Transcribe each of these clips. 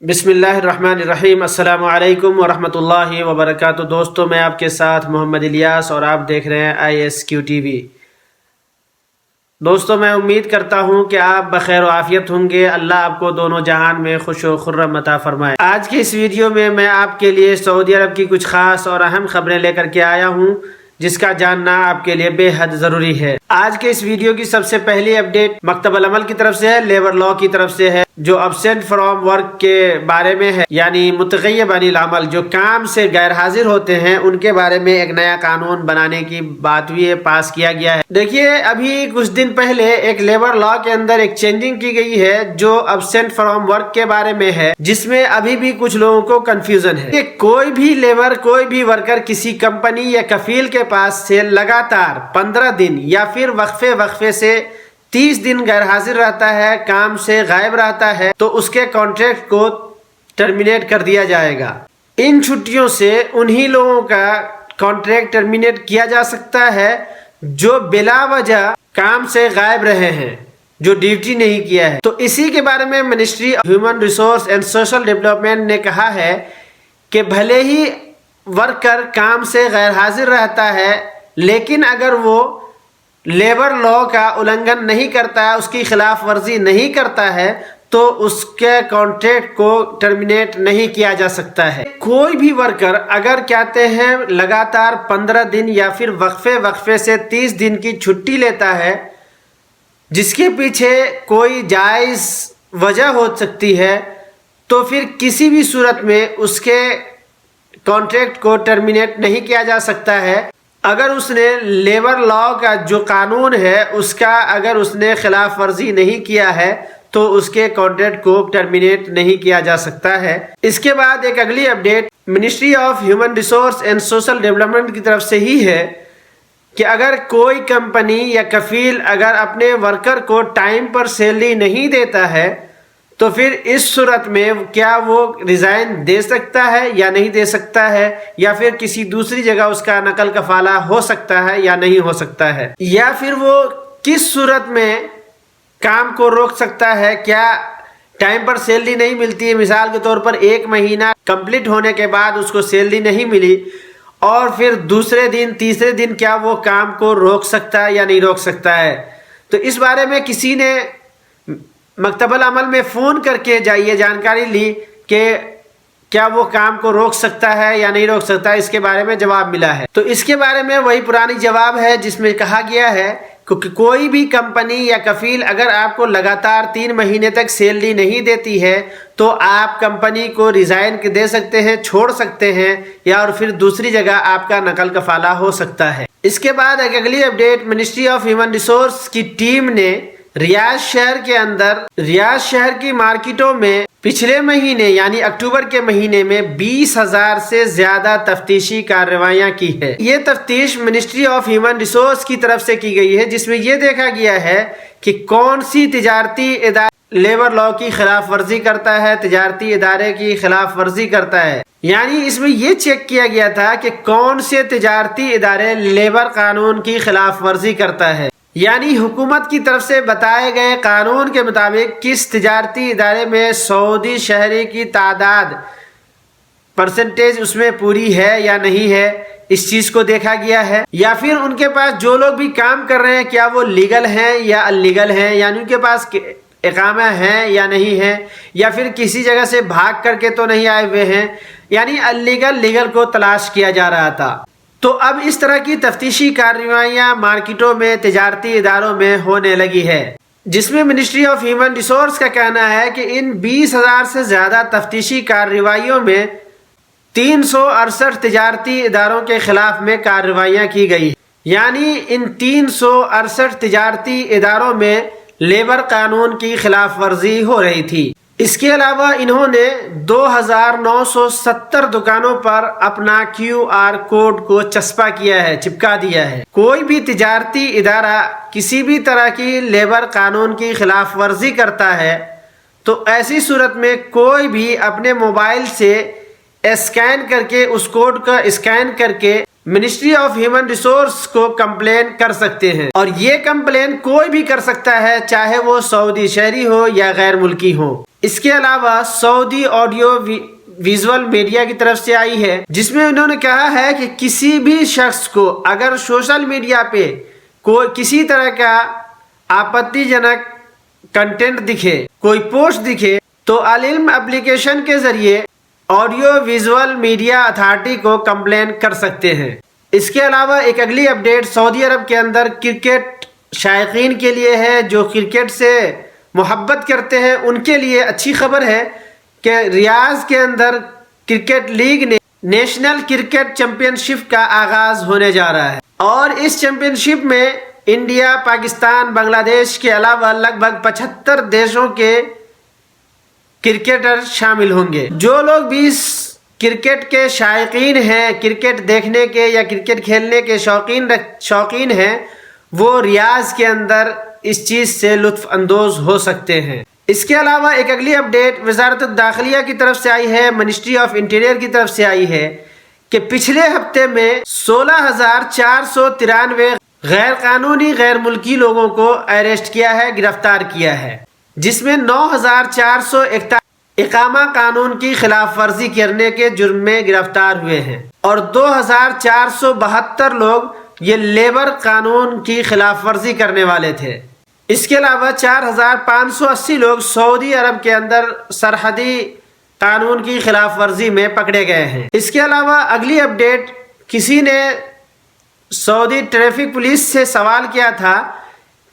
بسم اللہ الرحمن الرحیم۔ السلام علیکم ورحمۃ اللہ وبرکاتہ۔ دوستو، میں آپ کے ساتھ محمد الیاس اور آپ دیکھ رہے ہیں ISQ-TV۔ دوستو، میں امید کرتا ہوں کہ آپ بخیر و عافیت ہوں گے۔ اللہ آپ کو دونوں جہان میں خوش و خرم عطا فرمائے۔ آج کی اس ویڈیو میں آپ کے لیے سعودی عرب کی کچھ خاص اور اہم خبریں لے کر کے آیا ہوں جس کا جاننا آپ کے لیے بے حد ضروری ہے۔ آج کے اس ویڈیو کی سب سے پہلی اپڈیٹ مکتب العمل کی طرف سے ہے، لیبر لا کی طرف سے ہے، جو ابسینٹ فرام ورک کے بارے میں ہے، یعنی متغیب عن العمل، جو کام سے غیر حاضر ہوتے ہیں ان کے بارے میں ایک نیا قانون بنانے کی بات بھی پاس کیا گیا ہے۔ دیکھیے، ابھی کچھ دن پہلے ایک لیبر لا کے اندر ایک چینجنگ کی گئی ہے جو ابسینٹ فرام ورک کے بارے میں ہے، جس میں ابھی بھی کچھ لوگوں کو کنفیوژن ہے کہ کوئی بھی لیبر، کوئی بھی ورکر کسی کمپنی یا کفیل کے پاس سے لگاتار 15 دن یا پھر وقفے سے 30 دن غیر حاضر رہتا ہے، کام سے غائب رہتا ہے، تو اس کے کانٹریکٹ کو ٹرمینیٹ کر دیا جائے گا۔ ان چھٹیوں سے انہی لوگوں کا کانٹریکٹ ٹرمینیٹ کیا جا سکتا ہے جو بلا وجہ کام سے غائب رہے ہیں، جو ڈیوٹی نہیں کیا ہے۔ تو اسی کے بارے میں ministry of human resource and social development نے کہا ہے کہ بھلے ہی ورکر کام سے غیر حاضر رہتا ہے، لیکن اگر وہ لیبر لا کا النگھن نہیں کرتا ہے، اس کی خلاف ورزی نہیں کرتا ہے، تو اس کے کانٹریکٹ کو ٹرمینیٹ نہیں کیا جا سکتا ہے۔ کوئی بھی ورکر اگر کہتے ہیں لگاتار 15 دن یا پھر وقفے سے 30 دن کی چھٹی لیتا ہے، جس کے پیچھے کوئی جائز وجہ ہو سکتی ہے، تو پھر کسی بھی صورت میں اس کے کانٹریکٹ کو ٹرمینیٹ نہیں کیا جا سکتا ہے۔ اگر اس نے لیبر لا کا جو قانون ہے اس کا اگر اس نے خلاف ورزی نہیں کیا ہے تو اس کے کانٹریکٹ کو ٹرمینیٹ نہیں کیا جا سکتا ہے۔ اس کے بعد ایک اگلی update ministry of human resource and social development کی طرف سے ہی ہے کہ اگر کوئی کمپنی یا کفیل اگر اپنے ورکر کو ٹائم پر سیلری نہیں دیتا ہے تو پھر اس صورت میں کیا وہ ریزائن دے سکتا ہے یا نہیں دے سکتا ہے، یا پھر کسی دوسری جگہ اس کا نقل کفالہ ہو سکتا ہے یا نہیں ہو سکتا ہے، یا پھر وہ کس صورت میں کام کو روک سکتا ہے۔ کیا ٹائم پر سیلری نہیں ملتی ہے، مثال کے طور پر 1 مہینہ کمپلیٹ ہونے کے بعد اس کو سیلری نہیں ملی اور پھر دوسرے دن تیسرے دن کیا وہ کام کو روک سکتا ہے یا نہیں روک سکتا ہے؟ تو اس بارے میں کسی نے مکتب العمل میں فون کر کے یہ جانکاری لی کہ کیا وہ کام کو روک سکتا ہے یا نہیں روک سکتا ہے۔ اس کے بارے میں جواب ملا ہے، تو اس کے بارے میں وہی پرانی جواب ہے جس میں کہا گیا ہے کہ کوئی بھی کمپنی یا کفیل اگر آپ کو لگاتار 3 مہینے تک سیلری نہیں دیتی ہے تو آپ کمپنی کو ریزائن دے سکتے ہیں، چھوڑ سکتے ہیں، یا اور پھر دوسری جگہ آپ کا نقل کفالہ ہو سکتا ہے۔ اس کے بعد ایک اگلی update ministry of human resource کی ٹیم نے ریاض شہر کی مارکیٹوں میں پچھلے مہینے یعنی اکتوبر کے مہینے میں 20,000 سے زیادہ تفتیشی کارروائیاں کی ہے۔ یہ تفتیش منسٹری آف ہیومن ریسورس کی طرف سے کی گئی ہے، جس میں یہ دیکھا گیا ہے کہ کون سی تجارتی ادارہ لیبر لا کی خلاف ورزی کرتا ہے، تجارتی ادارے کی خلاف ورزی کرتا ہے۔ یعنی اس میں یہ چیک کیا گیا تھا کہ کون سے تجارتی ادارے لیبر قانون کی خلاف ورزی کرتا ہے، یعنی حکومت کی طرف سے بتائے گئے قانون کے مطابق کس تجارتی ادارے میں سعودی شہری کی تعداد پرسنٹیج اس میں پوری ہے یا نہیں ہے، اس چیز کو دیکھا گیا ہے۔ یا پھر ان کے پاس جو لوگ بھی کام کر رہے ہیں کیا وہ لیگل ہیں یا انلیگل ہیں، یعنی ان کے پاس اقامہ ہیں یا نہیں ہے، یا پھر کسی جگہ سے بھاگ کر کے تو نہیں آئے ہوئے ہیں، یعنی انلیگل لیگل کو تلاش کیا جا رہا تھا۔ تو اب اس طرح کی تفتیشی کارروائیاں مارکیٹوں میں تجارتی اداروں میں ہونے لگی ہے، جس میں منسٹری آف ہیومن ریسورس کا کہنا ہے کہ ان 20,000 سے زیادہ تفتیشی کارروائیوں میں 368 تجارتی اداروں کے خلاف میں کارروائیاں کی گئی، یعنی ان 368 تجارتی اداروں میں لیبر قانون کی خلاف ورزی ہو رہی تھی۔ اس کے علاوہ انہوں نے 2,970 دکانوں پر اپنا QR کوڈ کو چپکا دیا ہے۔ کوئی بھی تجارتی ادارہ کسی بھی طرح کی لیبر قانون کی خلاف ورزی کرتا ہے تو ایسی صورت میں کوئی بھی اپنے موبائل سے اسکین کر کے اس کوڈ کا اسکین کر کے منسٹری آف ہیومن ریسورس کو کمپلین کر سکتے ہیں، اور یہ کمپلین کوئی بھی کر سکتا ہے، چاہے وہ سعودی شہری ہو یا غیر ملکی ہو۔ اس کے علاوہ سعودی آڈیو ویژول میڈیا کی طرف سے آئی ہے، جس میں انہوں نے کہا ہے کہ کسی بھی شخص کو اگر سوشل میڈیا پہ کوئی کسی طرح کا آپتی جنک کنٹینٹ دکھے، کوئی پوسٹ دکھے، تو العلم اپلیکیشن کے ذریعے آڈیو ویژول میڈیا اتھارٹی کو کمپلین کر سکتے ہیں۔ اس کے علاوہ ایک اگلی اپڈیٹ سعودی عرب کے اندر کرکٹ شائقین کے لیے ہے، جو کرکٹ سے محبت کرتے ہیں ان کے لیے اچھی خبر ہے کہ ریاض کے اندر کرکٹ لیگ نے نیشنل کرکٹ چیمپئن شپ کا آغاز ہونے جا رہا ہے، اور اس چیمپئن شپ میں انڈیا، پاکستان، بنگلہ دیش کے علاوہ لگ بھگ 75 دیشوں کے کرکٹر شامل ہوں گے۔ جو لوگ بھی کرکٹ کے شائقین ہیں، کرکٹ دیکھنے کے یا کرکٹ کھیلنے کے شوقین ہیں، وہ ریاض کے اندر اس چیز سے لطف اندوز ہو سکتے ہیں۔ اس کے علاوہ ایک اگلی اپڈیٹ وزارت الداخلیہ کی طرف سے آئی ہے، منسٹری آف انٹیریئر کی طرف سے آئی ہے کہ پچھلے ہفتے میں 16,493 غیر قانونی غیر ملکی لوگوں کو اریسٹ کیا ہے، گرفتار کیا ہے، جس میں 9,441 اقامہ قانون کی خلاف ورزی کرنے کے جرم میں گرفتار ہوئے ہیں، اور 2,472 لوگ یہ لیبر قانون کی خلاف ورزی کرنے والے تھے۔ اس کے علاوہ 4,580 لوگ سعودی عرب کے اندر سرحدی قانون کی خلاف ورزی میں پکڑے گئے ہیں۔ اس کے علاوہ اگلی اپڈیٹ، کسی نے سعودی ٹریفک پولیس سے سوال کیا تھا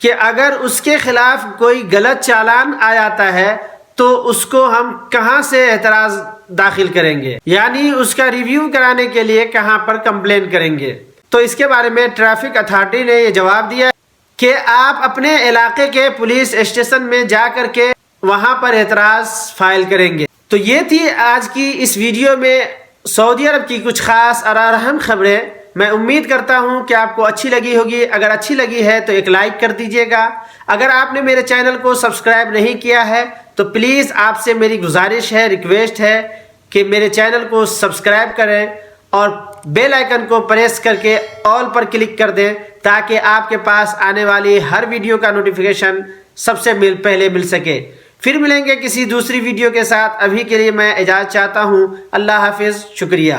کہ اگر اس کے خلاف کوئی غلط چالان آ جاتا ہے تو اس کو ہم کہاں سے اعتراض داخل کریں گے، یعنی اس کا ریویو کرانے کے لیے کہاں پر کمپلین کریں گے۔ تو اس کے بارے میں ٹریفک اتھارٹی نے یہ جواب دیا کہ آپ اپنے علاقے کے پولیس اسٹیشن میں جا کر کے وہاں پر اعتراض فائل کریں گے۔ تو یہ تھی آج کی اس ویڈیو میں سعودی عرب کی کچھ خاص اور اہم خبریں۔ میں امید کرتا ہوں کہ آپ کو اچھی لگی ہوگی۔ اگر اچھی لگی ہے تو ایک لائک کر دیجئے گا۔ اگر آپ نے میرے چینل کو سبسکرائب نہیں کیا ہے تو پلیز آپ سے میری گزارش ہے، ریکویسٹ ہے کہ میرے چینل کو سبسکرائب کریں اور بیل آئیکن کو پریس کر کے آل پر کلک کر دیں، تاکہ آپ کے پاس آنے والی ہر ویڈیو کا نوٹیفیکیشن سب سے پہلے مل سکے۔ پھر ملیں گے کسی دوسری ویڈیو کے ساتھ۔ ابھی کے لیے میں اجازت چاہتا ہوں۔ اللہ حافظ، شکریہ۔